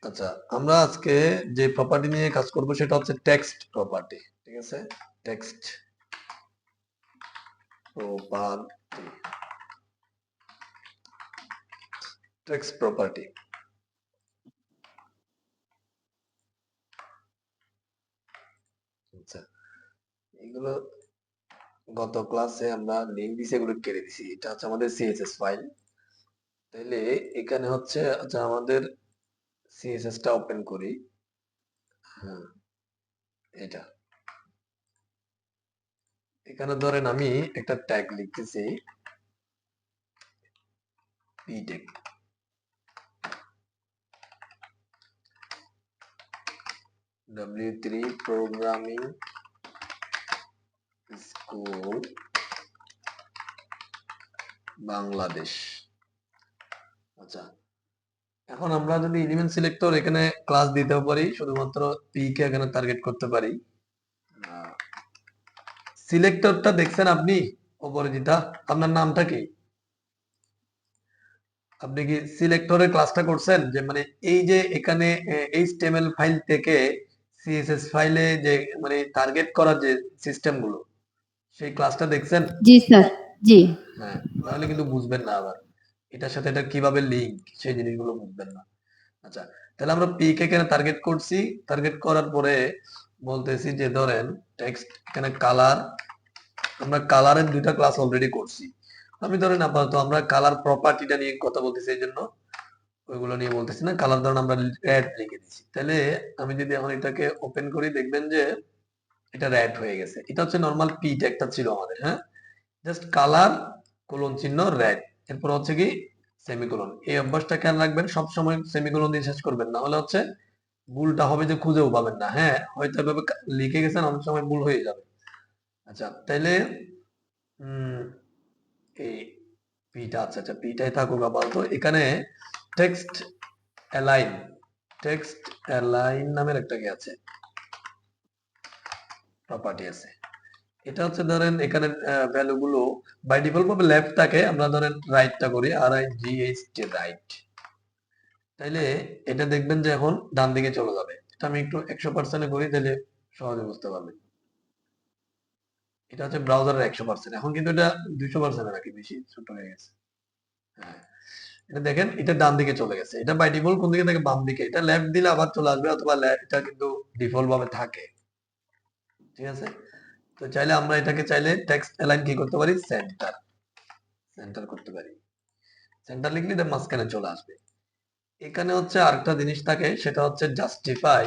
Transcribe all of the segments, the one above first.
আচ্ছা, আমরা আজকে যে প্রপার্টি নিয়ে কাজ করব সেটা হচ্ছে টেক্সট প্রপার্টি। ঠিক আছে, টেক্সট প্রপার্টি, টেক্সট প্রপার্টি। আচ্ছা, এগুলো গত ক্লাসে আমরা লিঙ্ক দিছি, এগুলো কেটে দিছি। এটা হচ্ছে আমাদের সিএসএস ফাইল। তাইলে এখানে হচ্ছে, আচ্ছা আমাদের সিএসএস টা ওপেন করি। হ্যাঁ, এটা এখানে ধরেন আমি একটা ট্যাগ লিখতেছি পিটেক, W3 প্রোগ্রামিং স্কুল বাংলাদেশ। আচ্ছা, এখন আমরা যদি এলিমেন্ট সিলেক্টর এখানে ক্লাস দিতেও পারি, শুধুমাত্র পি কে এখানে টার্গেট করতে পারি। সিলেক্টরটা দেখছেন আপনি অপরাজিতা, আপনার নামটা কি? আপনি কি সিলেক্টরের ক্লাসটা করছেন? যে মানে এই যে এখানে এইচটিএমএল ফাইল থেকে সিএসএস ফাইলে যে মানে টার্গেট করার যে সিস্টেম গুলো, সেই ক্লাসটা দেখছেন? জি স্যার, জি। হ্যাঁ, তাহলে কিন্তু বুঝবেন না আবার এটার সাথে এটা কিভাবে লিঙ্ক, সেই জিনিসগুলো বুঝবেন না। আচ্ছা, তাহলে আমরা পি কে এখানে টার্গেট করছি। টার্গেট করার পরে বলতেছি যে ধরেন টেক্সট, এখানে কালার, আমরা কালারের দুইটা ক্লাস অলরেডি করছি। আমি ধরেন আপাতত আমরা কালার প্রপার্টিটা নিয়ে কথা বলতেছি, এই জন্য ওইগুলো নিয়ে বলতেছি না। কালার ধরেন আমরা রেড লিখে দিচ্ছি। তাহলে আমি যদি এখন এটাকে ওপেন করি, দেখবেন যে এটা রেড হয়ে গেছে। এটা হচ্ছে নর্মাল পি ট্যাগটা ছিল আমাদের। হ্যাঁ, জাস্ট কালার কোলন চিহ্ন রেড, এরপর হচ্ছে কি সেমিকোলন। এই অভ্যাসটা খেয়াল রাখবেন, সবসময় সেমিকোলন দিয়ে শেষ করবেন, না হলে হচ্ছে ভুলটা হবে যে খুঁজেও পাবেন না। হ্যাঁ, হয়তো এভাবে লিখে গেছেন, অনেক সময় ভুল হয়ে যাবে। আচ্ছা, তাইলে এই পিটা, আচ্ছা আচ্ছা পিটাই থাকুক আপাতত। এখানে টেক্সট অ্যালাইন, টেক্সট অ্যালাইন নামের একটা কি আছে, প্রপার্টি আছে। এটা হচ্ছে ধরেন এখানে ভ্যালু গুলো বাই ডিফল্ট ভাবে লেফট থাকে, আমরা ধরেন রাইটটা করি, আর I G H T, right. তাইলে এটা দেখবেন যে এখন ডান দিকে চলে যাবে। এটা আমি একটু 100% করি, তাহলে সহজে বুঝতে পারবেন। এটা হচ্ছে ব্রাউজারের 100%, এখন কিন্তু এটা 200% নাকি বেশি ছোট হয়ে গেছে। হ্যাঁ, এটা দেখেন, এটা ডান দিকে চলে গেছে। এটা বাই ডিফল্ট কোন দিকে থাকে? বাম দিকে। এটা লেফট দিলে আবার চলে আসবে, অথবা এটা কিন্তু ডিফল্ট ভাবে থাকে। ঠিক আছে, তো চাইলে আমরা এটাকে চাইলে টেক্সট অ্যালাইন কি করতে পারি? সেন্টার, সেন্টার করতে পারি। সেন্টার লিখলে এটা মাঝখানে চলে আসবে। এখানে হচ্ছে আরেকটা জিনিস থাকে, সেটা হচ্ছে জাস্টিফাই।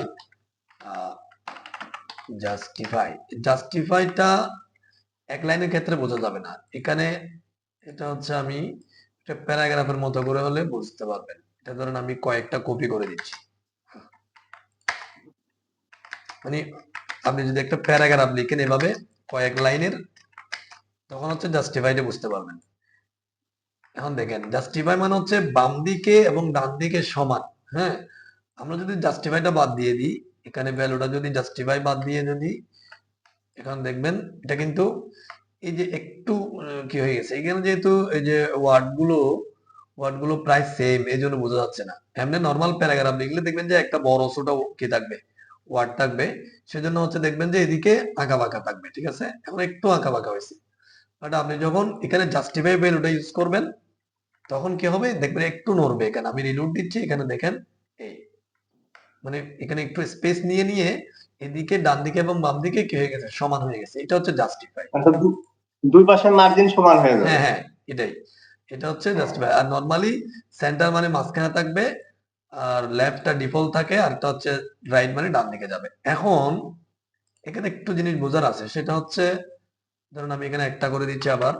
জাস্টিফাই, জাস্টিফাইটা এক লাইনের ক্ষেত্রে বোঝা যাবে না এখানে। এটা হচ্ছে আমি একটা প্যারাগ্রাফের মতো করে হলে বুঝতে পারবেন। এটা ধরেন আমি কয়েকটা কপি করে দিচ্ছি। মানে আপনি যদি একটা প্যারাগ্রাফ লিখেন এভাবে কয়েক লাইনের, তখন হচ্ছে জাস্টিফাইটা বুঝতে পারবেন। এখন দেখেন, জাস্টিফাই মানে হচ্ছে বাম দিকে এবং ডান দিকে সমান। হ্যাঁ, আমরা যদি জাস্টিফাইটা বাদ দিয়ে দিই, এখানে ভ্যালুটা যদি জাস্টিফাই বাদ দিয়ে যদি, এখন দেখবেন এটা কিন্তু এই যে একটু কি হয়ে গেছে এখানে, যেহেতু এই যে ওয়ার্ড গুলো প্রায় সেম, এই জন্য বোঝা যাচ্ছে না। এমনি নর্মাল প্যারাগ্রাফ লিখলে দেখবেন যে একটা বড় ছোট কি থাকবে, ওয়ার্ড থাকবে। সেজন্য হচ্ছে দেখবেন যে এদিকে আঁকা বাঁকা থাকবে। ঠিক আছে, এখন একটু আঁকা বাঁকা হয়েছে। বাট আপনি যখন এখানে জাস্টিফাই ভ্যালুটা ইউজ করবেন, তখন কি হবে দেখবেন একটু নড়বে। এখানে আমি রিলোড দিচ্ছি, এখানে দেখেন এই মানে এখানে একটু স্পেস নিয়ে নিয়ে এদিকে ডান দিকে এবং বাম দিকে কি হয়ে গেছে, সমান হয়ে গেছে। এটা হচ্ছে জাস্টিফাই। অর্থাৎ দুই পাশের মার্জিন সমান হয়ে যাবে। হ্যাঁ হ্যাঁ, এটাই, এটা হচ্ছে জাস্টিফাই। আর নরমালি সেন্টার মানে মাঝখানে থাকবে, আর লেফটটা ডিফল্ট থাকে, আর এটা হচ্ছে রাইট মানে ডান দিকে যাবে। এখন এখানে একটু জিনিস বোঝার আছে, সেটা হচ্ছে ধরুন আমি এখানে একটা করে দিচ্ছি। আবার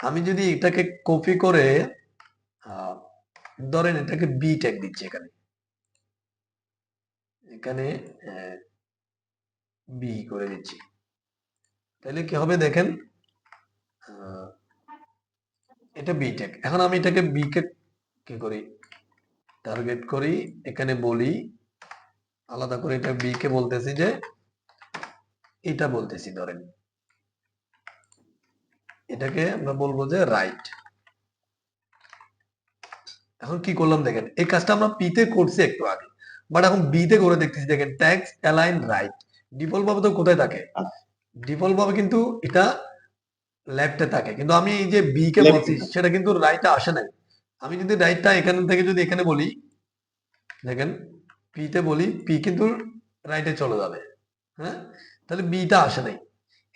আমি যদি এটাকে কপি করে ধরেন এটাকে বি ট্যাগ দিচ্ছি, এখানে এখানে বি করে দিচ্ছি, তাহলে কি হবে দেখেন, এটা বি ট্যাগ। এখন আমি এটাকে বি কে কি করি, টার্গেট করি, এখানে বলি আলাদা করে, এটা বি কে বলতেছি যে এটা বলতেছি, ধরেন এটাকে আমরা বলবো যে রাইট। এখন কি করলাম দেখেন, এই কাজটা আমরা পি তে করছি একটু আগে, বাট এখন বি তে করে দেখতেছি। দেখেন টেক্সট অ্যালাইন রাইট, ডিফল্ট ভাবে তো কোথায় থাকে, আচ্ছা, ডিফল্ট ভাবে কিন্তু এটা লেফটে থাকে, কিন্তু আমি এই যে বি কে left বলছি এ। সেটা কিন্তু রাইটে আসে নাই। আমি যদি রাইটটা এখান থেকে যদি এখানে বলি, দেখেন পি তে বলি, পি কিন্তু রাইটে চলে যাবে। হ্যাঁ, তাহলে বিটা আসে নাই।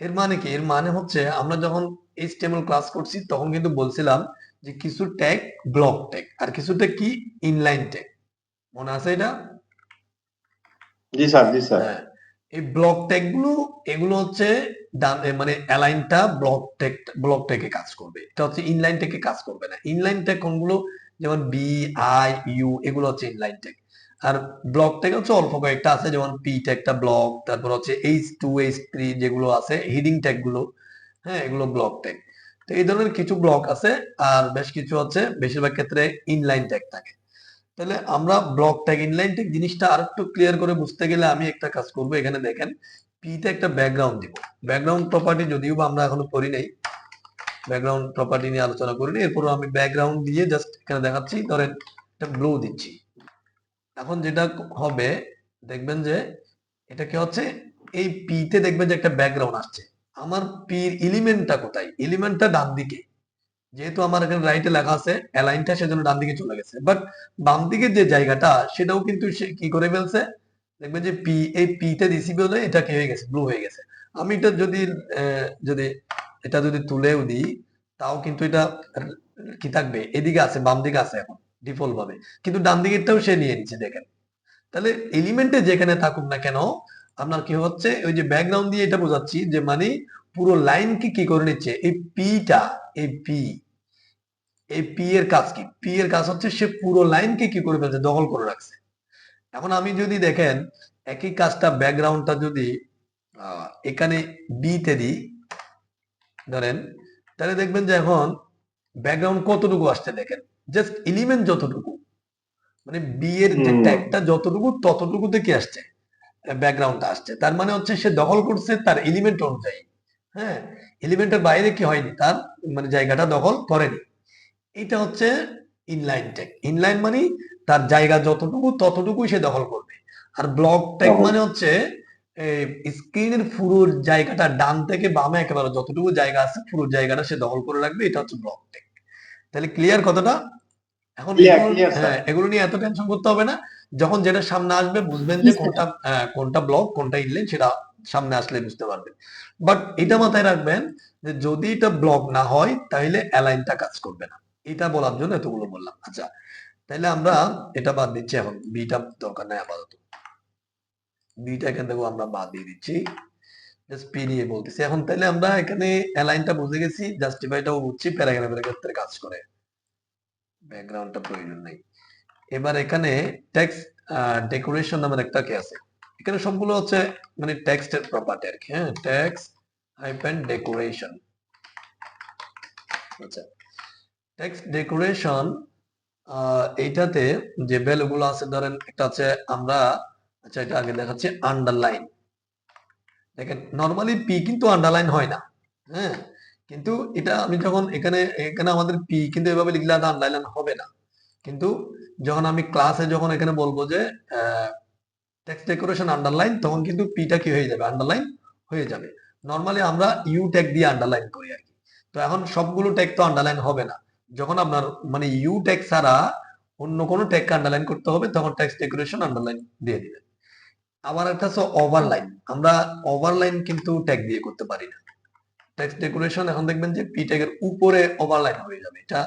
এর মানে কি, এর মানে হচ্ছে আমরা যখন এইচটিএমএল ক্লাস করছি তখন কিন্তু বলছিলাম যে কিছু ট্যাগ ব্লক ট্যাগ আর কিছু ট্যাগ কি ইনলাইন ট্যাগ, মনে আছে এটা? জি স্যার, জি স্যার। হ্যাঁ, এই ব্লক ট্যাগ গুলো, এগুলো হচ্ছে মানে অ্যালাইনটা ব্লক ট্যাগে কাজ করবে, এটা হচ্ছে ইনলাইন ট্যাগে কাজ করবে না। ইনলাইন ট্যাগ কোনগুলো, যেমন বি, আই, ইউ, এগুলো হচ্ছে ইনলাইন ট্যাগ। আর ব্লক ট্যাগ হচ্ছে অল্প কয়েকটা আছে, যেমন পি ট্যাগটা ব্লক, তারপর হচ্ছে H2 H3 যেগুলো আছে হিডিং ট্যাগ গুলো, হ্যাঁ এগুলো ব্লক ট্যাগ। তো এই ধরনের কিছু ব্লক আছে, আর বেশ কিছু হচ্ছে বেশিরভাগ ক্ষেত্রে ইনলাইন ট্যাগ থাকে। তাহলে আমরা ব্লক ট্যাগ ইনলাইন ট্যাগ জিনিসটা আরেকটু ক্লিয়ার করে বুঝতে গেলে আমি একটা কাজ করব, এখানে দেখেন পি তে একটা ব্যাকগ্রাউন্ড দিব। ব্যাকগ্রাউন্ড প্রপার্টি যদিও বা আমরা এখনো পড়ি নাই, ব্যাকগ্রাউন্ড প্রপার্টি নিয়ে আলোচনা করিনি, এরপর আমি ব্যাকগ্রাউন্ড দিয়ে জাস্ট এখানে দেখাচ্ছি, ধরেন একটা ব্লু দিচ্ছি। এখন যেটা হবে দেখবেন যে এটা কি হচ্ছে, এই পি তে দেখবেন যে একটা ব্যাকগ্রাউন্ড আসছে। আমার পির এলিমেন্টটা কোথায়, এলিমেন্টটা ডান দিকে, যেহেতু আমার এখানে রাইটে লেখা আছে অ্যালাইনটা, সেজন্য ডান দিকে চলে গেছে। বাট বাম দিকের যে জায়গাটা সেটাও কিন্তু সে কি করে ফেলছে, দেখবেন যে পি, এই পি তে দিছি বলে এটা কি হয়ে গেছে, ব্লু হয়ে গেছে। আমি এটা যদি যদি এটা যদি তুলেও দিই, তাও কিন্তু এটা কি থাকবে, এদিকে আছে, বাম দিকে আছে এখন ডিফল্ট ভাবে, কিন্তু ডান দিকেরটাও সে নিয়ে নিচ্ছে দেখেন। তাহলে এলিমেন্টে যেখানে থাকুক না কেন, আপনার কি হচ্ছে, ওই যে ব্যাকগ্রাউন্ড দিয়ে এটা বোঝাচ্ছি যে মানে পুরো লাইনকে কি করে নিচ্ছে, এই পিটা, এই পি, এই পি এর কাজ কি, পি এর কাজ হচ্ছে সে পুরো লাইনকে কি করে ফেলছে, দখল করে রাখছে। এখন আমি যদি দেখেন একই কাজটা ব্যাকগ্রাউন্ডটা যদি এখানে বি তে দিই ধরেন, তাহলে দেখবেন যে এখন ব্যাকগ্রাউন্ড কতটুকু আসছে দেখেন, জাস্ট এলিমেন্ট যতটুকু, মানে বি এর যে হুম। ট্যাগটা যতটুকু ততটুকুতে কি আসছে, ব্যাকগ্রাউন্ডটা আসছে। তার মানে হচ্ছে সে দখল করছে তার এলিমেন্ট অনুযায়ী। হ্যাঁ, এলিমেন্টের বাইরে কি হয়নি, তার মানে জায়গাটা দখল করেনি। এটা হচ্ছে ইনলাইন ট্যাগ। ইনলাইন মানে তার জায়গা যতটুকু ততটুকুই সে দখল করবে। আর ব্লক ট্যাগ তখন মানে হচ্ছে স্ক্রিনের পুরো জায়গাটা ডান থেকে বামে একেবারে যতটুকু জায়গা আছে পুরো জায়গাটা সে দখল করে রাখবে, এটা হচ্ছে ব্লক ট্যাগ। তাহলে ক্লিয়ার কথাটা? এখন ক্লিয়ার, এগুলো, ক্লিয়ার স্যার। হ্যাঁ এগুলো নিয়ে এত টেনশন করতে হবে না। যখন যেটা সামনে আসবে বুঝবেন যে কোনটা কোনটা ব্লক কোনটা ইনলাইন, সেটা সামনে আসলে বুঝতে পারবেন। বাট এটা মাথায় রাখবেন যে যদি এটা ব্লক না হয় তাহলে অ্যালাইনটা কাজ করবে না। এটা বলার জন্য এতগুলো বললাম। আচ্ছা, তাহলে আমরা এটা বাদ দিচ্ছি, এখন বিটা দরকার নাই আপাতত, বিটা এখান থেকে আমরা বাদ দিয়ে দিচ্ছি, জাস্ট পি নিয়ে বলতেছি। এখন তাহলে আমরা এখানে অ্যালাইনটা বুঝে গেছি, জাস্টিফাইটাও বুঝছি, প্যারাগ্রাফের ক্ষেত্রে কাজ করে, ব্যাকগ্রাউন্ডটা প্রয়োজন নেই। এবার এখানে টেক্সট ডেকোরেশন নামের একটা কি আছে, এখানে সবগুলো হচ্ছে মানে টেক্সটের প্রপার্টি আর কি। হ্যাঁ, টেক্সট হাইফেন ডেকোরেশন। আচ্ছা, টেক্সট ডেকোরেশন এইটাতে যে ভ্যালুগুলো আছে, ধরেন একটা আছে আমরা, আচ্ছা এটা আগে দেখাচ্ছি, আন্ডারলাইন। দেখেন নরমালি পি কিন্তু আন্ডারলাইন হয় না। হ্যাঁ, কিন্তু এটা আমি যখন এখানে এখানে আমাদের পি কিন্তু এভাবে লিখলে আন্ডারলাইন হবে না। কিন্তু যখন আমি ক্লাসে যখন এখানে বলবো যে টেক্সট ডেকোরেশন আন্ডারলাইন, তখন কিন্তু পিটা কি হয়ে যাবে, আন্ডারলাইন হয়ে যাবে। নরমালি আমরা ইউ ট্যাগ দিয়ে আন্ডারলাইন করি আর কি। তো এখন সবগুলো ট্যাগ তো আন্ডারলাইন হবে না, যখন আপনার মানে ইউ ট্যাগ ছাড়া অন্য কোনো ট্যাগকে আন্ডারলাইন করতে হবে তখন টেক্সট ডেকোরেশন আন্ডারলাইন দিয়ে দিবেন। আবার একটা হচ্ছে ওভারলাইন, আমরা ওভারলাইন কিন্তু ট্যাগ দিয়ে করতে পারি না। টেক্সট ডেকোরেশন এখন দেখবেন যে পি ট্যাগের উপরে ওভারলাইন হয়ে যাবে, এটা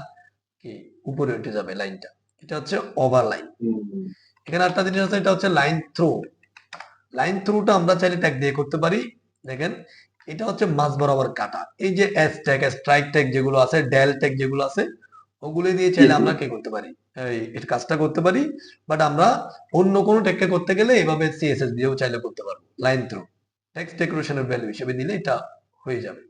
কি উপরে উঠে যাবে লাইনটা, এটা হচ্ছে ওভারলাইন। হুম। এখানে একটা জিনিস আছে, এটা হচ্ছে লাইন থ্রু। লাইন থ্রুটা আমরা চাইলে ট্যাগ দিয়ে করতে পারি। দেখেন এটা হচ্ছে মাঝ বরাবর কাটা, এই যে এস ট্যাগ, স্ট্রাইক ট্যাগ যেগুলো আছে, ডেল ট্যাগ যেগুলো আছে, ওগুলো দিয়ে জি, চাইলে জি। আমরা কি করতে পারি, এই কাজটা করতে পারি। বাট আমরা অন্য কোনো ট্যাগকে করতে গেলে এভাবে সিএসএস দিয়েও চাইলে করতে পারবো। লাইন থ্রু টেক্সট ডেকোরেশনের ভ্যালু হিসেবে দিলে এটা হয়ে যাবে।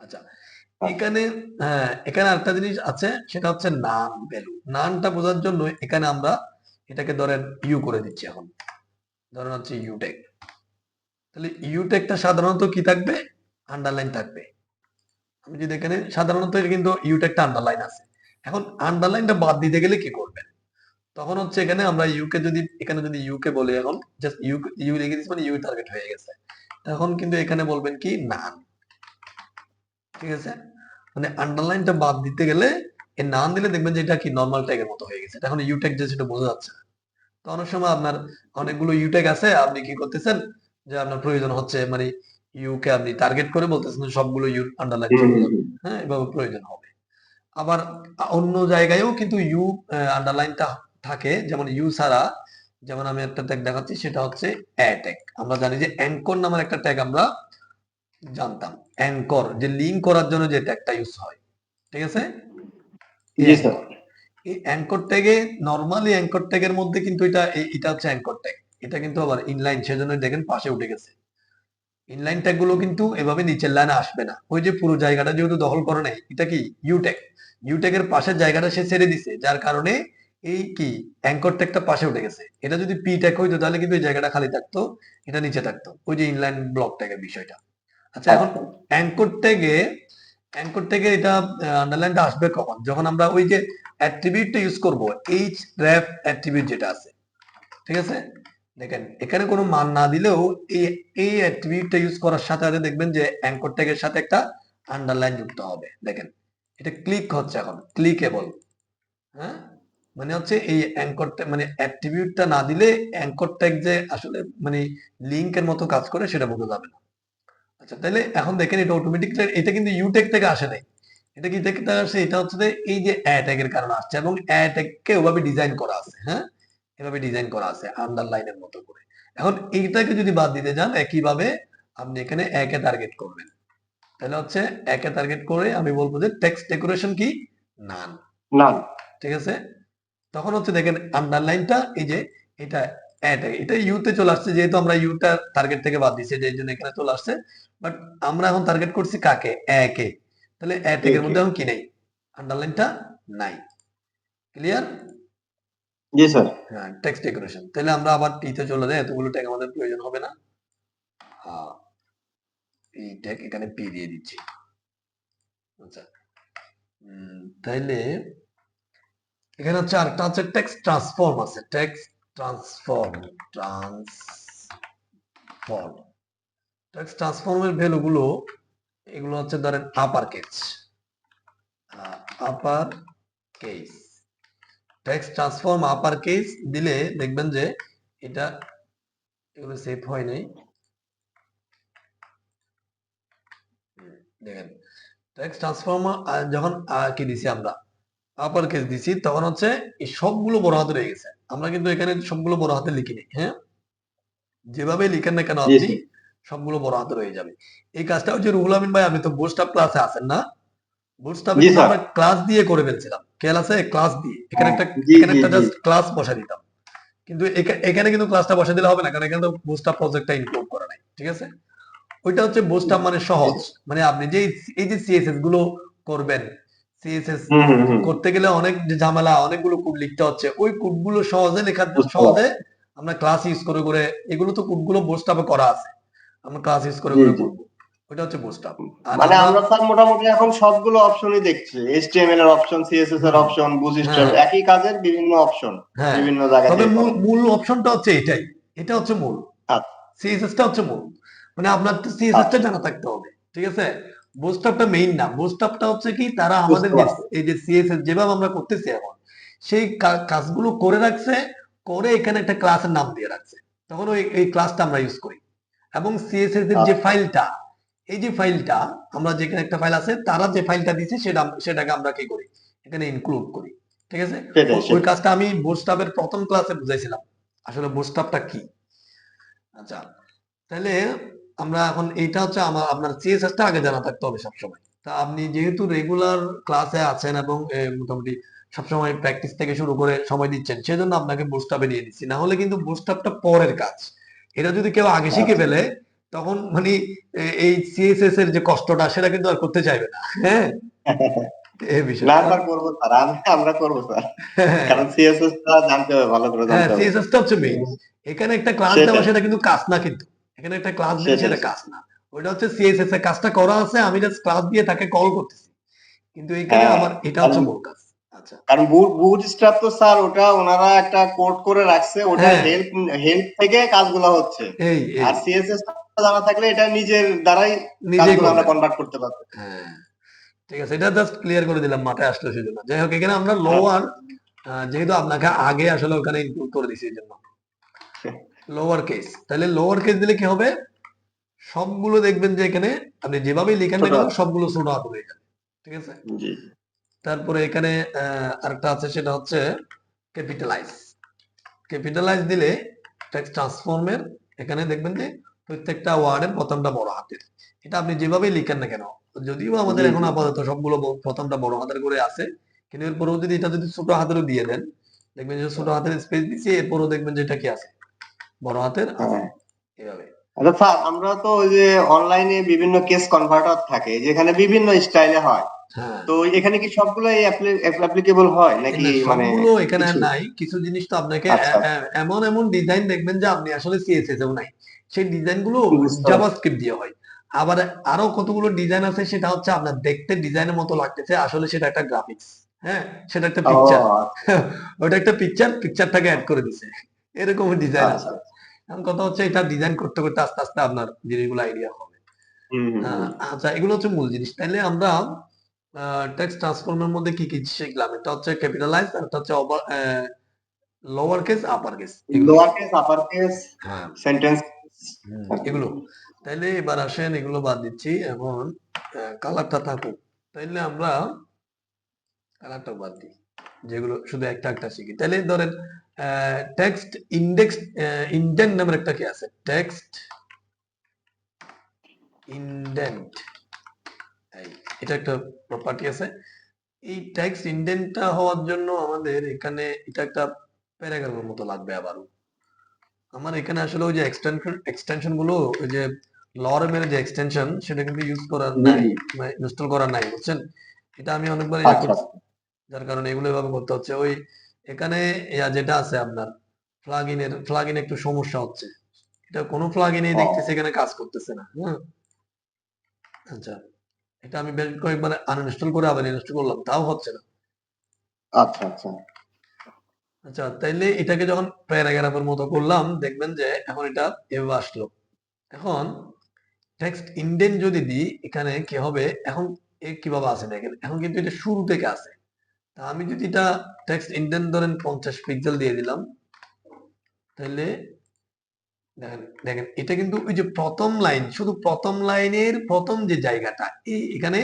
আচ্ছা, আচ্ছা। এখানে হ্যাঁ এখানে আরেকটা জিনিস আছে, সেটা হচ্ছে নাম ভ্যালু। নামটা বোঝার জন্য এখানে আমরা এটাকে ধরেন ইউ করে দিচ্ছি। এখন ধরেন হচ্ছে ইউ ট্যাগ, তাহলে ইউ ট্যাগটা সাধারণত কি থাকবে, আন্ডারলাইন থাকবে। আমি যদি এখানে সাধারণত কিন্তু ইউ ট্যাগটা আন্ডারলাইন আছে। এখন আন্ডারলাইনটা বাদ দিতে গেলে কি করবেন, তখন হচ্ছে এখানে আমরা ইউকে যদি এখানে যদি ইউকে বলি, এখন জাস্ট ইউ লিখে দিচ্ছি মানে ইউ টার্গেট হয়ে গেছে। এখন কিন্তু এখানে বলবেন কি নান, ঠিক আছে? মানে আন্ডারলাইনটা বাদ দিতে গেলে এই নান দিলে দেখবেন যে এটা কি নরমাল ট্যাগের মতো হয়ে গেছে। এখন ইউ ট্যাগ যে সেটা বোঝা যাচ্ছে না। তো অনেক সময় আপনার অনেকগুলো ইউ ট্যাগ আছে, আপনি কি করতেছেন যে আপনার প্রয়োজন হচ্ছে মানে ইউ কে আপনি টার্গেট করে বলতেছেন যে সবগুলো ইউ আন্ডারলাইন চলে যাবে, হ্যাঁ, এভাবে প্রয়োজন হবে। আবার অন্য জায়গায়ও কিন্তু ইউ আন্ডারলাইনটা থাকে, যেমন ইউ ছাড়া, যেমন আমি একটা ট্যাগ দেখাচ্ছি, সেটা হচ্ছে এ ট্যাগ। আমরা জানি যে অ্যাঙ্কর নামের একটা ট্যাগ আমরা জানতাম, অ্যাঙ্কর যে লিঙ্ক করার জন্য যে ট্যাগটা ইউজ হয়, ঠিক আছে? এই জি স্যার। অ্যাঙ্কর, এই অ্যাঙ্কর ট্যাগে নরমালি অ্যাঙ্কর ট্যাগের মধ্যে কিন্তু এটা হচ্ছে অ্যাঙ্কর ট্যাগ, এটা কিন্তু আবার ইনলাইন, সেজন্য দেখেন পাশে উঠে গেছে। ইনলাইন ট্যাগ গুলো কিন্তু এভাবে নিচের লাইনে আসবে না, ওই যে পুরো জায়গাটা যেহেতু দখল করে নাই, এটা কি ইউ ট্যাগ, ইউ ট্যাগের পাশের জায়গাটা সে ছেড়ে দিছে, যার কারণে এই কি অ্যাঙ্কর ট্যাগটা পাশে উঠে গেছে। এটা যদি পি ট্যাগ হইতো তাহলে কিন্তু এই জায়গাটা খালি থাকতো, এটা নিচে থাকতো, ওই যে ইনলাইন ব্লক ট্যাগের বিষয়টা। আচ্ছা, এখন আচ্ছা। অ্যাঙ্কর ট্যাগে এটা আন্ডারলাইনটা আসবে কখন? যখন আমরা ওই যে অ্যাট্রিবিউটটা ইউজ করব, এইচ রেফ অ্যাট্রিবিউট যেটা আছে, ঠিক আছে? দেখেন এখানে কোনো মান না দিলেও এই এই অ্যাট্রিবিউটটা ইউজ করার সাথে সাথে দেখবেন যে অ্যাঙ্কর ট্যাগের সাথে একটা আন্ডারলাইন যুক্ত হবে। দেখেন এটা ক্লিক হচ্ছে, এখন ক্লিকেবল, হ্যাঁ, মানে হচ্ছে এই অ্যাঙ্কর মানে অ্যাট্রিবিউটটা না দিলে অ্যাঙ্কর ট্যাগ যে আসলে মানে লিংকের মতো কাজ করে সেটা বোঝা যাবে না। আচ্ছা, তাহলে এখন দেখেন এটা অটোমেটিক, এটা কিন্তু ইউ ট্যাগ থেকে আসে নাই, এটা কি থেকে আসে? এটা হচ্ছে যে এই যে অ্যা ট্যাগের কারণে আসছে, এবং অ্যা ট্যাগকে ওভাবে ডিজাইন করা আছে, হ্যাঁ, এভাবে ডিজাইন করা আছে আন্ডারলাইনের মতো করে। এখন এইটাকে যদি বাদ দিতে যান, একইভাবে আপনি এখানে একে টার্গেট করবেন, তাহলে হচ্ছে একে টার্গেট করে আমি বলবো যে টেক্সট ডেকোরেশন কি নান, না। ঠিক আছে? তখন হচ্ছে দেখেন আন্ডারলাইনটা এই যে এটা এটা ইউতে চলে আসছে, যেহেতু আমরা ইউটা টার্গেট থেকে বাদ দিয়েছি, এই জন্য এখানে চলে আসছে। বাট আমরা এখন টার্গেট করছি কাকে? একে। তাহলে এ ট্যাগের মধ্যে এখন কি নেই? আন্ডারলাইনটা নাই। ক্লিয়ার? জি স্যার। হ্যাঁ, টেক্সট ডেকোরেশন। তাহলে আমরা আবার টিতে চলে যাই, এতগুলো ট্যাগ আমাদের প্রয়োজন হবে না। হ্যাঁ, এই ট্যাগ এখানে পি দিয়ে দিচ্ছি। আচ্ছা, তাইলে এখানে হচ্ছে আরেকটা হচ্ছে টেক্সট ট্রান্সফর্ম আছে, টেক্সট ট্রান্সফর্ম, টেক্সট ট্রান্সফর্মের ভ্যালুগুলো এগুলো হচ্ছে ধরেন upper case, text transform upper case দিলে দেখবেন যে এটা এগুলো সেভ হয় নাই। দেখেন টেক্সট ট্রান্সফর্ম যখন কি দিছি আমরা আপার কেস দিছি, তখন হচ্ছে এই সবগুলো বড় হাতে রয়ে গেছে। আমরা কিন্তু এখানে সবগুলো বড় হাতে লিখিনি, হ্যাঁ, যেভাবে লিখেন না কেন জি আপনি স্যার। সবগুলো বড় হাতে রয়ে যাবে। এই কাজটা হচ্ছে রুহুল আমিন ভাই, আপনি তো বুস্টআপ ক্লাসে আছেন না? বুটস্ট্র্যাপে জি কিন্তু স্যার। আমরা ক্লাস দিয়ে করে ফেলছিলাম, খেয়াল আছে? ক্লাস দিয়ে হ্যাঁ, জি এখানে জি একটা জি। জাস্ট ক্লাস বসা দিতাম, কিন্তু এখানে কিন্তু ক্লাসটা বসা দিলে হবে না, কারণ এখানে তো বুটস্ট্র্যাপ প্রজেক্টটা ইনক্লুড করা নাই, ঠিক আছে? ওইটা হচ্ছে বুটস্ট্র্যাপ মানে সহজ, মানে আপনি যে এই যে সিএসএস গুলো করবেন, সিএসএস হুম হুম হুম। করতে গেলে অনেক যে ঝামেলা, অনেকগুলো কোড লিখতে হচ্ছে, ওই কোডগুলো সহজে লেখার জন্য বুঝতে সহজে পারছি। আমরা ক্লাস ইউজ করে করে, এগুলো তো কোডগুলো বুটস্ট্র্যাপে করা আছে, আমরা ক্লাস ইউজ করে জি করে জি। করব। ওইটা হচ্ছে বুটস্ট্র্যাপ। আর মানে আমরা আমরা স্যার মোটামুটি এখন সবগুলো অপশনই দেখছি, এইচটিএমএল এর অপশন, সিএসএস এর হুম, অপশন, হ্যাঁ, বুটস্ট্র্যাপ, একই কাজের বিভিন্ন অপশন হ্যাঁ, বিভিন্ন জায়গা তবে থেকে মূল করা। মূল অপশনটা হচ্ছে এটাই, এটা হচ্ছে মূল, আচ্ছা সিএসএসটা হচ্ছে মূল। মানে আপনার তো সিএসএসটা আচ্ছা। জানা থাকতে হবে, ঠিক আছে? বুটস্ট্র্যাপটা মেইন না, বুটস্ট্র্যাপটা হচ্ছে কি তারা আমাদের বুঝতে যে পারছি। এই যে সিএসএস যেভাবে আমরা করতেছি এখন, সেই কাজগুলো করে রাখছে, করে এখানে একটা ক্লাসের নাম দিয়ে রাখছে, তখন ওই এই ক্লাসটা আমরা ইউজ করি। এবং সিএসএস এর যে আচ্ছা। ফাইলটা, এই যে ফাইলটা আমরা যেখানে একটা ফাইল আছে, তারা যে ফাইলটা দিছে সেটাকে আমরা কি করি, এখানে ইনক্লুড করি, ঠিক আছে? সেটাই ওই সেটাই। কাজটা আমি বুটস্ট্র্যাপের প্রথম ক্লাসে বুঝাইছিলাম, আসলে বুটস্ট্র্যাপটা কি। আচ্ছা, তাহলে আমরা এখন এইটা হচ্ছে আপনার সিএসএসটা আগে জানা থাকতে হবে সবসময়। তা আপনি যেহেতু রেগুলার ক্লাসে আছেন এবং মোটামুটি সবসময় প্র্যাকটিস থেকে শুরু করে সময় দিচ্ছেন, সেজন্য আপনাকে বুটস্ট্র্যাপে নিয়ে দিচ্ছি, না হলে কিন্তু বুটস্ট্র্যাপটা পরের কাজ। এটা যদি কেউ আগে শিখে আচ্ছা। ফেলে, তখন মানে এই সিএসএস এর যে কষ্টটা সেটা কিন্তু আর করতে চাইবে না, হ্যাঁ, এই না বিষয়টা। স্যার, করবো স্যার, আমরা করবো স্যার, কারণ সিএসএস টা জানতে হবে, ভালো করে হ্যাঁ, জানতে হবে। সিএসএস টা হচ্ছে মেইন। এখানে একটা ক্লাস দেওয়া সেটাই সেটা কিন্তু কাজ না, কিন্তু এখানে একটা ক্লাস দিলে সেটাই সেটা কাজ না। ওইটা হচ্ছে সিএসএস এর কাজটা করা আছে, আমি জাস্ট ক্লাস দিয়ে তাকে কল করতেছি, কিন্তু এখানে হ্যাঁ। আমার এটা আর হচ্ছে মূল কাজ। আচ্ছা কারণ বুটস্ট্র্যাপ তো স্যার ওটা ওনারা একটা কোড করে রাখছে, ওটার হ্যাঁ হেল্প থেকে কাজগুলো হচ্ছে। এই এই আর সিএসএস জানা থাকলে এটা নিজের দ্বারাই নিজেই কাজগুলো আমরা করবেন। কনভার্ট করতে পারবো। হ্যাঁ ঠিক আছে, এটা জাস্ট ক্লিয়ার করে দিলাম, মাথায় আসলো সেজন্য। যাই হোক, এখানে আমরা আচ্ছা লোয়ার, যেহেতু আপনাকে আগে আসলে ওখানে ইনক্লুড করে দিছি এই জন্য লোয়ার কেস, তাহলে লোয়ার কেস দিলে কি হবে, সবগুলো দেখবেন যে এখানে আপনি যেভাবেই লিখেন না ছোট কেন হাতের। সবগুলো ছোট হাত হয়ে যাবে। ঠিক আছে, জি তারপরে এখানে আরেকটা আছে, সেটা হচ্ছে ক্যাপিটালাইজ। ক্যাপিটালাইজ দিলে টেক্সট ট্রান্সফর্মের এখানে দেখবেন যে প্রত্যেকটা ওয়ার্ডের প্রথমটা বড় হাতের। এটা আপনি যেভাবেই লিখেন না কেন, যদিও আমাদের জি এখন জি আপাতত সবগুলো প্রথমটা বড় হাতের করে আছে, কিন্তু এরপরেও যদি এটা যদি ছোট হাতেরও দিয়ে দেন, দেখবেন যে ছোট হাতের স্পেস দিচ্ছি, এরপরও দেখবেন যে এটা কি আছে, বড় হাতের আছে হ্যাঁ। এভাবে। আচ্ছা স্যার, আমরা তো ওই যে অনলাইনে বিভিন্ন কেস কনভার্টার থাকে যেখানে বিভিন্ন স্টাইলে হয়, হ্যাঁ তো এখানে কি সবগুলাই অ্যাপ্লিকেবল হয় নাকি না, মানে সবগুলো এখানে আর কিছু? নাই, কিছু জিনিস তো আপনাকে আচ্ছা এমন এমন ডিজাইন দেখবেন যে আপনি আসলে সিএসএস এও নাই, সেই ডিজাইন গুলো বুঝতে পারছি। জাভাস্ক্রিপ্ট দিয়ে হয়। আবার আরো কতগুলো ডিজাইন আছে, সেটা হচ্ছে আপনার দেখতে ডিজাইনের মতো লাগতেছে, আসলে সেটা একটা গ্রাফিক্স। হ্যাঁ, সেটা একটা ও পিকচার, আচ্ছা ওটা একটা পিকচার, পিকচারটাকে অ্যাড করে দিছে, এরকম ডিজাইন আচ্ছা আছে। এখন কথা হচ্ছে এটা ডিজাইন করতে করতে আস্তে আস্তে আপনার জিনিসগুলো আইডিয়া হবে। হুম হুম হুম। আচ্ছা, এগুলো হচ্ছে মূল জিনিস। তাইলে আমরা টেক্সট ট্রান্সফর্মের মধ্যে কি কি শিখলাম, এটা হচ্ছে ক্যাপিটালাইজ, আর এটা হচ্ছে লোয়ার কেস আপার কেস, এগুলো লোয়ার শিখলাম। কেস, আপার কেস, হ্যাঁ সেন্টেন্স। এগুলো। তাইলে এবার আসেন, এগুলো বাদ দিচ্ছি এখন, কালারটা থাকুক। তাইলে আমরা কালারটা বাদ দিই, যেগুলো শুধু একটা একটা শিখি। তাইলে ধরেন টেক্সট ইন্ডেক্স, ইন্ডেন্ট নামের একটা কি আছে, টেক্সট ইন্ডেন্ট, এটা একটা প্রপার্টি আছে। এই টেক্সট ইন্ডেন্টটা হওয়ার জন্য আমাদের এখানে এটা একটা প্যারাগ্রাফের মতো লাগবে আবারও। আমার এখানে আসলে ওই যে এক্সটেনশন গুলো, ওই যে লরেমের যে এক্সটেনশন, সেটা কিন্তু ইউজ করার জি নাই, জি ইনস্টল করা নাই, বুঝছেন। এটা আমি অনেকবার আচ্ছা করছি, যার কারণে এগুলো এভাবে করতে হচ্ছে। ওই এখানে যেটা আছে আপনার প্লাগইনে একটু সমস্যা হচ্ছে, এটা কোনো প্লাগইনে ও দেখতেছি এখানে কাজ করতেছে না। হ্যাঁ আচ্ছা, এটা আমি বেশ কয়েকবার আনইনস্টল করে আবার ইনস্টল করলাম, তাও হচ্ছে না। আচ্ছা আচ্ছা আচ্ছা, তাইলে এটাকে যখন প্যারাগ্রাফের মতো করলাম, দেখবেন যে এখন এটা এভাবে আসলো। এখন টেক্সট ইন্ডেন্ট যদি দিই, এখানে কি হবে, এখন কিভাবে আছে দেখেন, এখন কিন্তু এটা শুরু থেকে আছে। তা আমি যদি এটা টেক্সট ইন্ডেন্ট ধরেন 50 পিক্সেল দিয়ে দিলাম, তাহলে দেখেন দেখেন এটা কিন্তু ওই যে প্রথম লাইন, শুধু প্রথম লাইনের প্রথম যে জায়গাটা, এই এখানে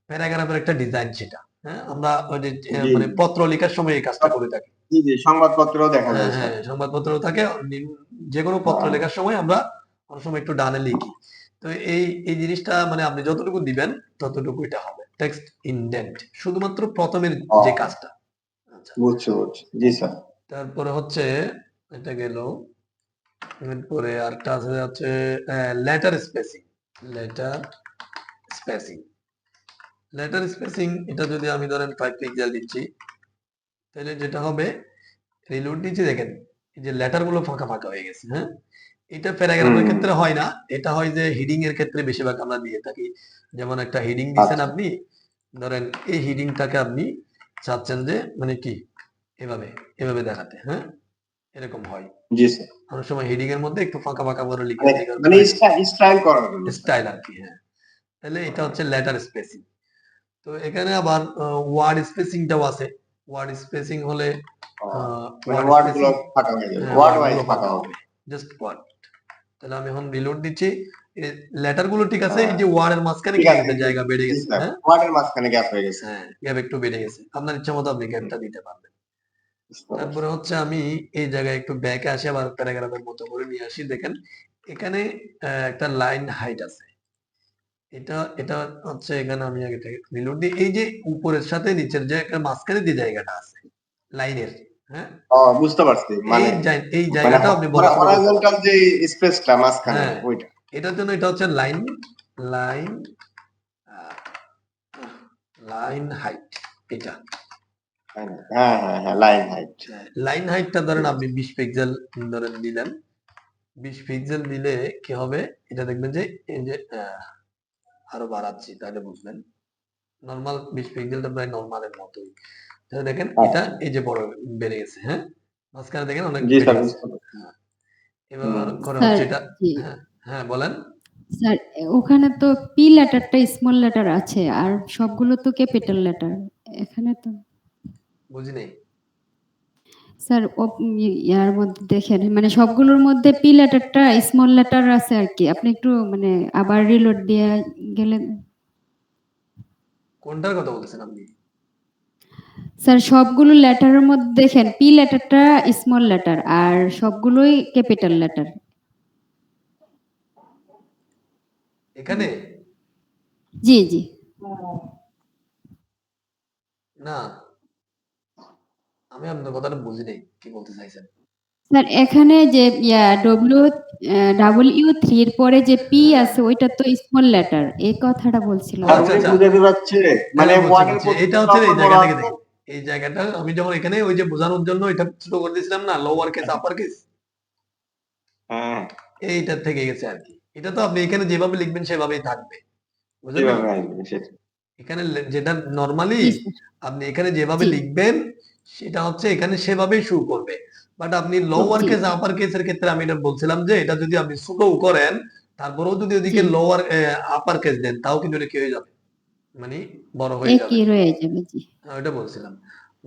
প্যারাগ্রাফের একটা ডিজাইন সেটা। হ্যাঁ, আমরা ওই যে জি মানে পত্র লেখার সময় এই কাজটা করে থাকি। জি জি সংবাদপত্রও দেখা হ্যাঁ যায় স্যার। হ্যাঁ, সংবাদপত্র থাকে, যে কোনো পত্র হ্যাঁ লেখার সময় আমরা অনেক সময় একটু ডানে লিখি। তো এই এই জিনিসটা মানে আপনি যতটুকু দিবেন ততটুকু এটা হবে টেক্সট ইন্ডেন্ট, শুধুমাত্র প্রথমের ও যে কাজটা। আচ্ছা, বুঝছি বুঝছি জি স্যার। তারপরে হচ্ছে এটা গেল, এরপরে আরেকটা আছে হচ্ছে letter spacing. Letter spacing, letter spacing, এটা যদি আমি ধরেন 5 পিক্সেল দিচ্ছি, তাহলে যেটা হবে, রিলোড দিচ্ছি, দেখেন এই যে লেটার গুলো ফাঁকা ফাঁকা হয়ে গেছে। হ্যাঁ, এটা প্যারাগ্রাফের হুম ক্ষেত্রে হয় না, এটা হয় যে হিডিং এর ক্ষেত্রে বেশিরভাগ আমরা দিয়ে থাকি। যেমন একটা হিডিং দিচ্ছেন আচ্ছা আপনি, ধরেন এই হিডিংটাকে আপনি চাচ্ছেন যে মানে কি এভাবে এভাবে দেখাতে। হ্যাঁ, এরকম হয় জি স্যার। অনেক সময়, হিডিং এর মধ্যে একটু ফাঁকা ফাঁকা করে লিখে মানে মানে স্টাইল করার জন্য স্যার। স্টাইল আর কি। হ্যাঁ, তাহলে এটা হচ্ছে লেটার স্পেসিং। তো এখানে আবার ওয়ার্ড স্পেসিংটাও আছে। ওয়ার্ড স্পেসিং হলে ও, মানে ওয়ার্ড ওয়ার্ড গুলো স্পেসিং, ফাঁকা হয়ে যাবে, হ্যাঁ ওয়ার্ড ওয়ার্ড ওয়াইজ গুলো ফাঁকা ফাঁকা হবে। হবে, জাস্ট ওয়ার্ড। তাহলে আমি এখন রিলোড দিচ্ছি, লেটার গুলো ঠিক আছে, এই হ্যাঁ যে ওয়ার্ডের মাঝখানে ঠিক কি হয়ে আছে গেছে, একটু। জায়গা বেড়ে জি গেছে। স্যার, হ্যাঁ ওয়ার্ডের মাঝখানে গ্যাপ হয়ে গেছে। হ্যাঁ, গ্যাপ একটু বেড়ে গেছে, আপনার ইচ্ছা মতো আপনি হুম, গ্যাপটা দিতে পারবেন। বুঝতে পারছি। তারপরে হচ্ছে আমি এই জায়গায় একটু ব্যাকে আসি, আবার প্যারাগ্রাফের মতো করে নিয়ে আসি। দেখেন এখানে একটা লাইন হাইট আছে, এটা এটা হচ্ছে এখানে আমি আগে থেকে রিলোড দিই, এই যে উপরের সাথে নিচের যে একটা মাঝখানে যে জায়গাটা আছে লাইনের। হ্যাঁ, ও বুঝতে পারছি, এই মানে এই মানে জায়গাটা আপনি বড় ছোট করতে পারেন। হরাইজন্টাল যে স্পেসটা মাঝখানে হ্যাঁ, ওইটা। এটার জন্য এটা হচ্ছে লাইন, লাইন লাইন হাইট, এটা তাই না? হ্যাঁ হ্যাঁ হ্যাঁ, লাইন হাইট। লাইন হাইটটা ধরেন ঠিক আছে। আপনি 20 পিক্সেল ধরেন দিলেন। 20 পিক্সেল দিলে কি হবে, এটা দেখবেন যে এই যে আরো বাড়াচ্ছি তাহলে বুঝবেন, নর্মাল 20 পিক্সেলটা প্রায় নর্মালের মতোই। তাহলে দেখেন এটা আচ্ছা এই যে বড় বেড়ে গেছে, হ্যাঁ, মাঝখানে দেখেন অনেক জি বেড়ে স্যার গেছে। বুঝতে পারছি। হ্যাঁ, এবার হুম করে স্যার হচ্ছে এটা। জি হ্যাঁ, হ্যাঁ বলেন। স্যার, ওখানে তো পি লেটারটা স্মল লেটার আছে আর সবগুলো তো ক্যাপিটাল লেটার। এখানে তো বুঝি নাই। স্যার ইয়ার মধ্যে দেখেন মানে সবগুলোর মধ্যে পি লেটারটা স্মল লেটার আছে আর কি। আপনি একটু মানে আবার রিলোড দিয়ে গেলে। কোনটার কথা বলতেছেন আপনি? স্যার সবগুলো লেটারের মধ্যে দেখেন পি লেটারটা স্মল লেটার আর সবগুলোই ক্যাপিটাল লেটার। এখানে জি জি না, আমি আপনার কথাটা বুঝি নাই, কি বলতে চাইছেন। স্যার এখানে যে ডাব্লিউ 3 এর পরে যে পি আছে ওইটা তো স্মল লেটার, এই কথাটা বলছিলাম। স্যার আচ্ছা উনি আচ্ছা, বুঝাতে চাচ্ছে মানে হ্যাঁ বুঝছি ওয়ার্ডের বুঝছি, এটা প্রত্যেকটা হচ্ছে এই অক্ষর বড় জায়গা থেকে আছে। দেখেন, এই জায়গাটা আমি যখন এখানে ওই যে বোঝানোর জন্য এটা ছোট করে দিয়েছিলাম না, লোয়ার কেস আপার কেস, হ্যাঁ এইটার থেকে গেছে আর কি। এটা তো আপনি এখানে যেভাবে লিখবেন সেভাবেই থাকবে, বুঝেন নাই? যেভাবে আসবে সেটা। এখানে যেটা নরমালি জি স্যার আপনি এখানে যেভাবে জি লিখবেন সেটা হচ্ছে এখানে সেভাবেই শো করবে। বাট আপনি লোয়ার জি কেস আপার কেসের ক্ষেত্রে আমি এটা বলছিলাম যে এটা যদি আপনি ছোটও করেন, তারপরেও যদি জি ওদিকে লোয়ার আপার কেস দেন, তাও কিন্তু এটা কি হয়ে যাবে, মানে বড় হয়ে যাবে। একই রয়ে যাবে। জি ওইটা বলছিলাম।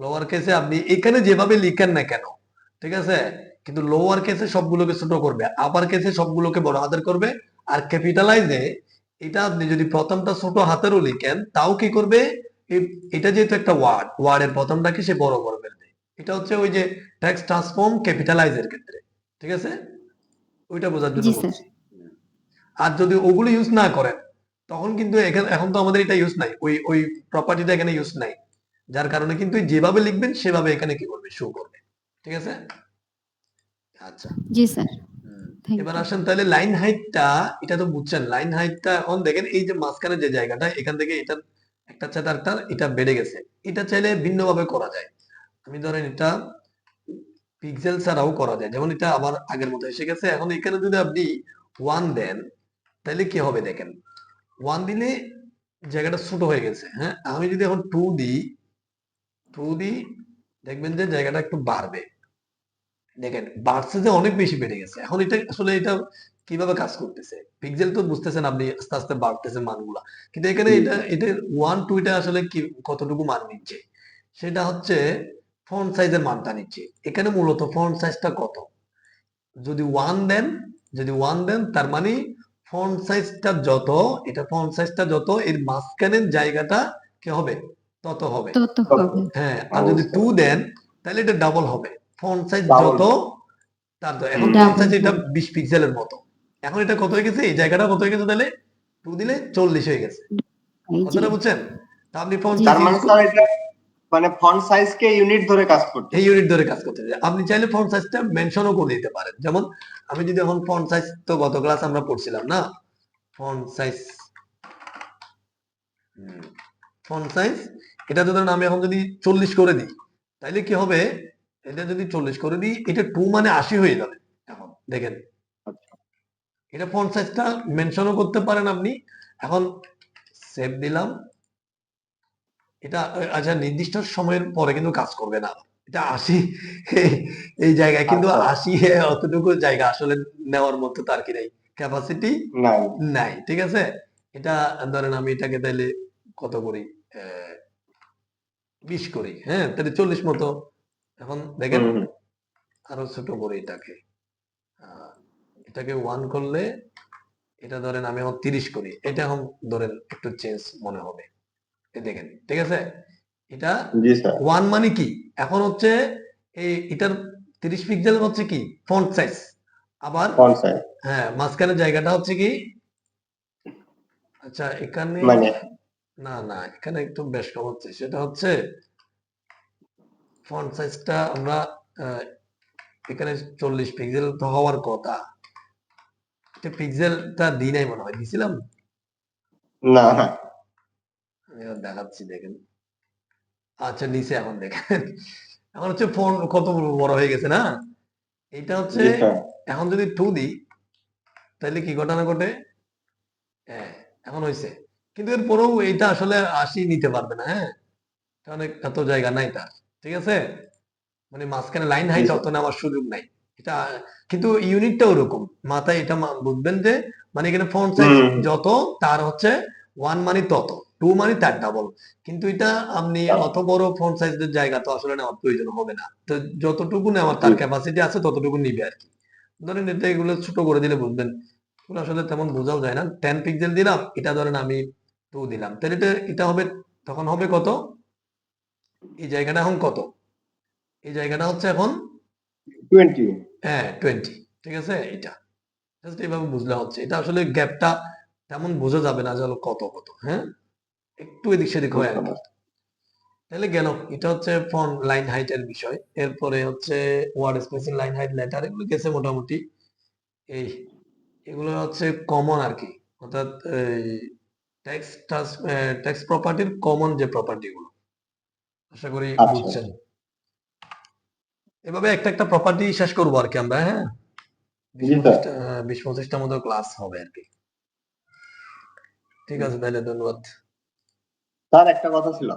লোয়ার কেসে আপনি এখানে যেভাবে লিখেন না কেন, ঠিক আছে, কিন্তু লোয়ার কেসে সবগুলোকে ছোট করবে, আপার কেসে সবগুলোকে বড় হাতের করবে, আর ক্যাপিটালাইজে এটা আপনি যদি প্রথমটা ছোট হাতেরও লিখেন তাও কি করবে, এটা যেহেতু একটা ওয়ার্ড, ওয়ার্ডের প্রথমটাকে সে বড় করে ফেলবে। এটা হচ্ছে ওই যে টেক্সট ট্রান্সফর্ম ক্যাপিটালাইজের ক্ষেত্রে, ঠিক আছে, ওইটা বোঝার জন্য জি স্যার বলছি। আর যদি ওগুলো ইউজ না করেন তখন কিন্তু এখানে এখন তো আমাদের এটা ইউজ নাই, ওই ওই প্রপার্টিটা এখানে ইউজ নাই, যার কারণে কিন্তু যেভাবে লিখবেন সেভাবে এখানে কি করবে, শো করবে, ঠিক আছে। আচ্ছা। জি স্যার থ্যাংক এবার ইউ। আসেন তাহলে লাইন হাইটটা, এটা তো বুঝছেন, লাইন হাইটটা এখন দেখেন এই যে মাঝখানে যে জায়গাটা, এখান থেকে এটা একটা চাইতে একটা এটা বেড়ে গেছে, এটা চাইলে ভিন্নভাবে করা যায়। আমি ধরেন এটা পিক্সেল ছাড়াও করা যায়, যেমন এটা আবার আগের মতো এসে গেছে, এখন এখানে যদি আপনি 1 দেন তাহলে কি হবে দেখেন, 1 দিলে জায়গাটা ছোট হয়ে গেছে, হ্যাঁ, আমি যদি এখন 2 দিই, 2 দিই, দেখবেন যে জায়গাটা একটু বাড়বে। দেখেন বাড়ছে যে অনেক বেশি বেড়ে গেছে। এখন এটা আসলে এটা কিভাবে কাজ করতেছে, পিক্সেল তো বুঝতেছেন আপনি, আস্তে আস্তে বাড়তেছে মানগুলা, কিন্তু এখানে জি এটা এটা 1 2 এটা আসলে কি কতটুকু মান নিচ্ছে, সেটা হচ্ছে ফন্ট সাইজের মানটা নিচ্ছে। এখানে মূলত ফন্ট সাইজটা কত, যদি 1 দেন, যদি 1 দেন তার মানে ফন্ট সাইজটা যত, এটা ফন্ট সাইজটা যত এর মাঝখানের জায়গাটা কি হবে, তত হবে। তত তত হবে। হ্যাঁ, আর যদি অবস্থা 2 দেন তাহলে এটা ডাবল হবে, ফন্ট সাইজ ডাবল। যত তার তো। এখন ফন্ট হুম ডাবল সাইজ এটা হবে। 20 পিক্সেলের মতো, এখন এটা কত হয়ে গেছে, এই জায়গাটা কত হয়ে গেছে তাহলে, 2 দিলে 40 হয়ে গেছে, জি কথাটা বুঝছেন। তা আপনি ফন্ট জি সাইজ তার ইউজ মানে স্যার এটা মানে ফন্ট সাইজকে ইউনিট ধরে কাজ এই করতেছে। ইউনিট ধরে কাজ করতে হবে। আপনি চাইলে ফন্ট সাইজটা মেনশনও করে দিতে পারেন, যেমন আমি যদি এখন ফন্ট সাইজ, তো গত ক্লাস আমরা পড়ছিলাম না, ফন্ট সাইজ, ফন্ট সাইজ, এটা তো ধরেন আমি এখন যদি 40 করে দিই তাইলে কি হবে, এটা যদি 40 করে দিই এটা 2 মানে 80 হয়ে যাবে। এখন দেখেন আচ্ছা এটা ফন্ট সাইজটা মেনশনও করতে পারেন আপনি। এখন সেভ দিলাম, এটা আচ্ছা নির্দিষ্ট সময়ের পরে কিন্তু কাজ করবে না, এটা 80 এই জায়গায় কিন্তু আচ্ছা 80 অতটুকু জায়গা আসলে নেওয়ার মতো তার কি নাই, ক্যাপাসিটি নাই নাই, ঠিক আছে। এটা ধরেন আমি এটাকে তাইলে কত করি, আহ, 20 করি, হ্যাঁ, তাহলে 40 মতো। এখন দেখেন হুম আরো ছোট করি এটাকে, আহ, এটাকে 1 করলে, এটা ধরেন আমি এখন 30 করি, এটা এখন ধরেন একটু চেঞ্জ মনে হবে, এই দেখেন, ঠিক আছে। এটা জি স্যার 1 মানে কি, এখন হচ্ছে এই এটার 30 পিক্সেল হচ্ছে কি ফন্ট সাইজ, আবার ফন্ট সাইজ হ্যাঁ মাঝখানে জায়গাটা হচ্ছে কি, আচ্ছা এখানে, মানে না না এখানে একটু বেশ কম হচ্ছে, সেটা হচ্ছে ফন্ট সাইজটা আমরা আহ, এখানে 40 পিক্সেল তো হওয়ার কথা, এটা পিক্সেলটা দিই নাই মনে হয়, দিছিলাম, না আমি এবার দেখাচ্ছি দেখেন। আচ্ছা নিচে এখন দেখেন, এখন হচ্ছে ফোন কত বড় হয়ে গেছে না, এটা হচ্ছে, জি স্যার এখন যদি 2 দিই তাহলে কি ঘটনা ঘটে, হ্যাঁ এখন হয়েছে, কিন্তু এরপরেও এটা আসলে 80 নিতে পারবে না, হ্যাঁ, অনেক এত জায়গা নাই তার, ঠিক আছে, মানে মাঝখানে লাইন জি হাইট স্যার। অত নেওয়ার সুযোগ নাই। এটা কিন্তু ইউনিটটা ওরকম, মাথায় এটা বুঝবেন যে মানে এখানে ফন্ট সাইজ হুম যত, তার হচ্ছে 1 মানে তত, 2 মানে তার ডাবল। কিন্তু এটা আপনি অত বড় ফন্ট সাইজের জায়গা তো আসলে নেওয়ার প্রয়োজন হবে না, তো যতটুকু নেওয়ার জি তার ক্যাপাসিটি আছে ততটুকু নিবে আর কি। ধরেন এটা এগুলো ছোট করে দিলে বুঝবেন, এগুলো আসলে তেমন বোঝাও যায় না। 10 পিক্সেল দিলাম, এটা ধরেন আমি 2 দিলাম, তাহলে এটা হবে, তখন হবে কত, এই জায়গাটা এখন কত, এই জায়গাটা হচ্ছে এখন 20। হ্যাঁ 20, ঠিক আছে। এটা জাস্ট এইভাবে বুঝলে হচ্ছে, এটা আসলে গ্যাপটা তেমন বোঝা যাবে না যে হলো কত কত, হ্যাঁ, একটু এদিক সেদিক হয় আর বুঝতে কি। পারছি। তাহলে গেল, এটা হচ্ছে ফন্ট লাইন হাইটের বিষয়। এরপরে হচ্ছে word spacing, line height, letter, এগুলো গেছে মোটামুটি। এই এগুলো হচ্ছে কমন আর কি, অর্থাৎ এই টেক্সট প্রপার্টির কমন যে প্রপার্টি গুলো, আশা করি আচ্ছা বুঝছেন। আচ্ছা। এভাবে একটা একটা প্রপার্টি শেষ করবো আর কি আমরা, হ্যাঁ, বিশ জি স্যার। পঁচিশটা 20-25টা মতো ক্লাস হবে আর কি। ঠিক আছে, তাহলে ধন্যবাদ। স্যার একটা কথা ছিল।